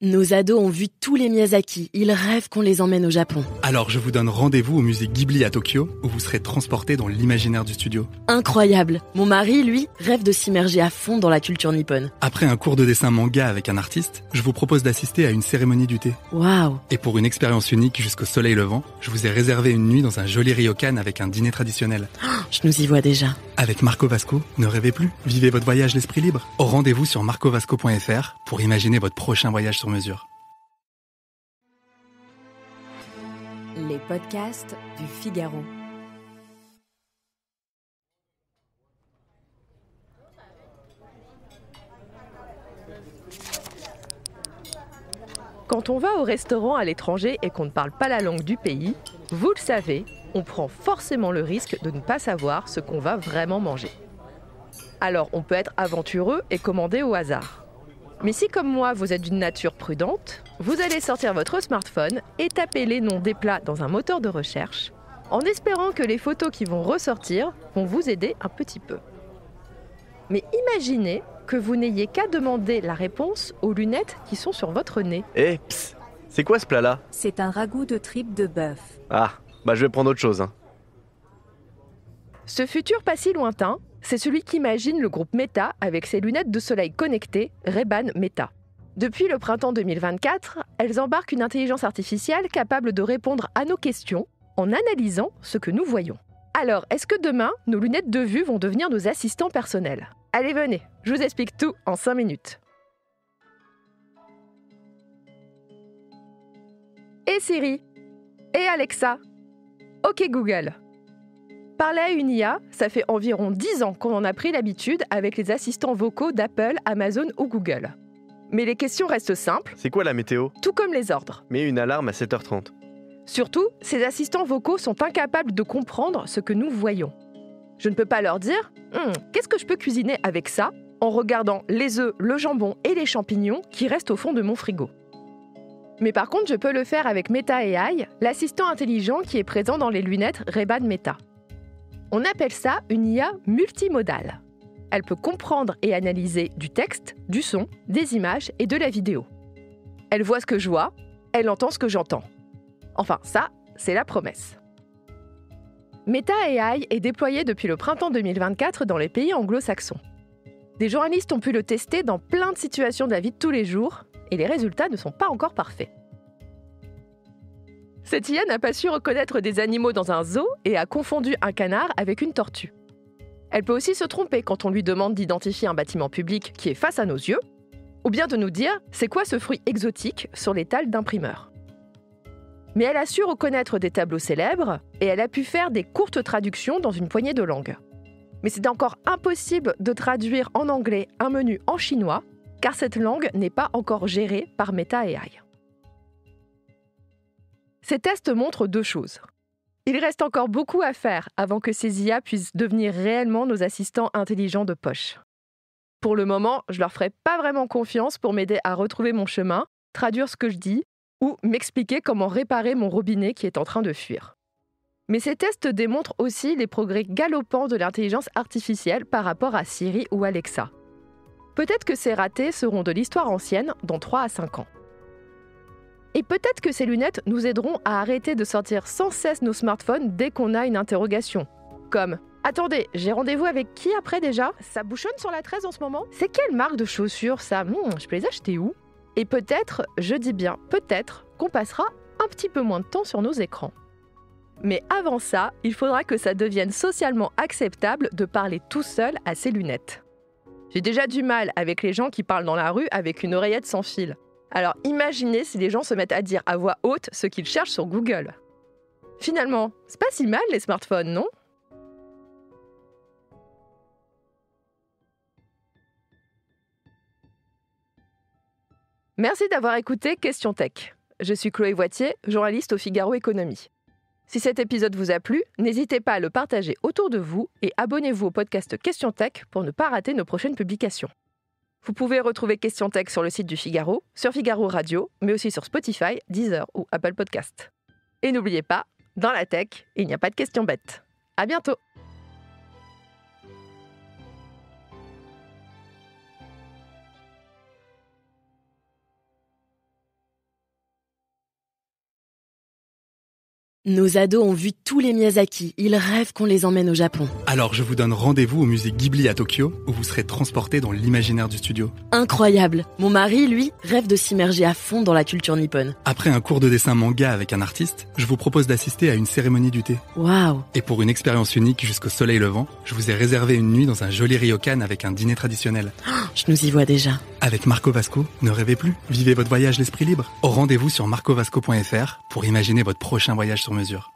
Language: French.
Nos ados ont vu tous les Miyazaki. Ils rêvent qu'on les emmène au Japon. Alors je vous donne rendez-vous au musée Ghibli à Tokyo, où vous serez transportés dans l'imaginaire du studio. Incroyable. Mon mari, lui, rêve de s'immerger à fond dans la culture nippone. Après un cours de dessin manga avec un artiste, je vous propose d'assister à une cérémonie du thé. Waouh. Et pour une expérience unique jusqu'au soleil levant, je vous ai réservé une nuit dans un joli ryokan avec un dîner traditionnel. Je nous y vois déjà. Avec Marco Vasco, ne rêvez plus, vivez votre voyage l'esprit libre. Au rendez-vous sur marcovasco.fr pour imaginer votre prochain voyage sur mesure. Les podcasts du Figaro. Quand on va au restaurant à l'étranger et qu'on ne parle pas la langue du pays, vous le savez, on prend forcément le risque de ne pas savoir ce qu'on va vraiment manger. Alors on peut être aventureux et commander au hasard. Mais si comme moi vous êtes d'une nature prudente, vous allez sortir votre smartphone et taper les noms des plats dans un moteur de recherche, en espérant que les photos qui vont ressortir vont vous aider un petit peu. Mais imaginez que vous n'ayez qu'à demander la réponse aux lunettes qui sont sur votre nez. Psst, c'est quoi ce plat-là ? C'est un ragoût de tripes de bœuf. Ah, je vais prendre autre chose. Ce futur pas si lointain, c'est celui qu'imagine le groupe Meta avec ses lunettes de soleil connectées Ray-Ban Meta. Depuis le printemps 2024, elles embarquent une intelligence artificielle capable de répondre à nos questions en analysant ce que nous voyons. Alors, est-ce que demain, nos lunettes de vue vont devenir nos assistants personnels ? Allez, venez, je vous explique tout en 5 minutes. Et Siri ? Et Alexa ? Ok Google. Parler à une IA, ça fait environ 10 ans qu'on en a pris l'habitude avec les assistants vocaux d'Apple, Amazon ou Google. Mais les questions restent simples. C'est quoi la météo ? Tout comme les ordres. Mets une alarme à 7h30. Surtout, ces assistants vocaux sont incapables de comprendre ce que nous voyons. Je ne peux pas leur dire « Qu'est-ce que je peux cuisiner avec ça ?» en regardant les œufs, le jambon et les champignons qui restent au fond de mon frigo. Mais par contre, je peux le faire avec Meta AI, l'assistant intelligent qui est présent dans les lunettes Ray-Ban Meta. On appelle ça une IA multimodale. Elle peut comprendre et analyser du texte, du son, des images et de la vidéo. Elle voit ce que je vois, elle entend ce que j'entends. Enfin, ça, c'est la promesse. Meta AI est déployée depuis le printemps 2024 dans les pays anglo-saxons. Des journalistes ont pu le tester dans plein de situations de la vie de tous les jours, et les résultats ne sont pas encore parfaits. Cette IA n'a pas su reconnaître des animaux dans un zoo et a confondu un canard avec une tortue. Elle peut aussi se tromper quand on lui demande d'identifier un bâtiment public qui est face à nos yeux, ou bien de nous dire « c'est quoi ce fruit exotique sur l'étal d'imprimeur ?» Mais elle a su reconnaître des tableaux célèbres et elle a pu faire des courtes traductions dans une poignée de langues. Mais c'est encore impossible de traduire en anglais un menu en chinois, car cette langue n'est pas encore gérée par Meta AI. Ces tests montrent 2 choses. Il reste encore beaucoup à faire avant que ces IA puissent devenir réellement nos assistants intelligents de poche. Pour le moment, je leur ferai pas vraiment confiance pour m'aider à retrouver mon chemin, traduire ce que je dis ou m'expliquer comment réparer mon robinet qui est en train de fuir. Mais ces tests démontrent aussi les progrès galopants de l'intelligence artificielle par rapport à Siri ou Alexa. Peut-être que ces ratés seront de l'histoire ancienne dans 3 à 5 ans. Et peut-être que ces lunettes nous aideront à arrêter de sortir sans cesse nos smartphones dès qu'on a une interrogation. Comme « Attendez, j'ai rendez-vous avec qui après déjà ? Ça bouchonne sur la 13 en ce moment ? C'est quelle marque de chaussures ça ? Je peux les acheter où ?» Et peut-être, je dis bien peut-être, qu'on passera un petit peu moins de temps sur nos écrans. Mais avant ça, il faudra que ça devienne socialement acceptable de parler tout seul à ces lunettes. J'ai déjà du mal avec les gens qui parlent dans la rue avec une oreillette sans fil. Alors imaginez si les gens se mettent à dire à voix haute ce qu'ils cherchent sur Google. Finalement, c'est pas si mal les smartphones, non ? Merci d'avoir écouté Question Tech. Je suis Chloé Voitier, journaliste au Figaro Économie. Si cet épisode vous a plu, n'hésitez pas à le partager autour de vous et abonnez-vous au podcast Question Tech pour ne pas rater nos prochaines publications. Vous pouvez retrouver Question Tech sur le site du Figaro, sur Figaro Radio, mais aussi sur Spotify, Deezer ou Apple Podcast. Et n'oubliez pas, dans la tech, il n'y a pas de questions bêtes. À bientôt! Nos ados ont vu tous les Miyazaki, ils rêvent qu'on les emmène au Japon. Alors je vous donne rendez-vous au musée Ghibli à Tokyo, où vous serez transporté dans l'imaginaire du studio. Incroyable. Mon mari, lui, rêve de s'immerger à fond dans la culture nippone. Après un cours de dessin manga avec un artiste, je vous propose d'assister à une cérémonie du thé. Waouh. Et pour une expérience unique jusqu'au soleil levant, je vous ai réservé une nuit dans un joli ryokan avec un dîner traditionnel. Je nous y vois déjà. Avec Marco Vasco, ne rêvez plus, vivez votre voyage l'esprit libre. Au rendez-vous sur marcovasco.fr pour imaginer votre prochain voyage sur mesure.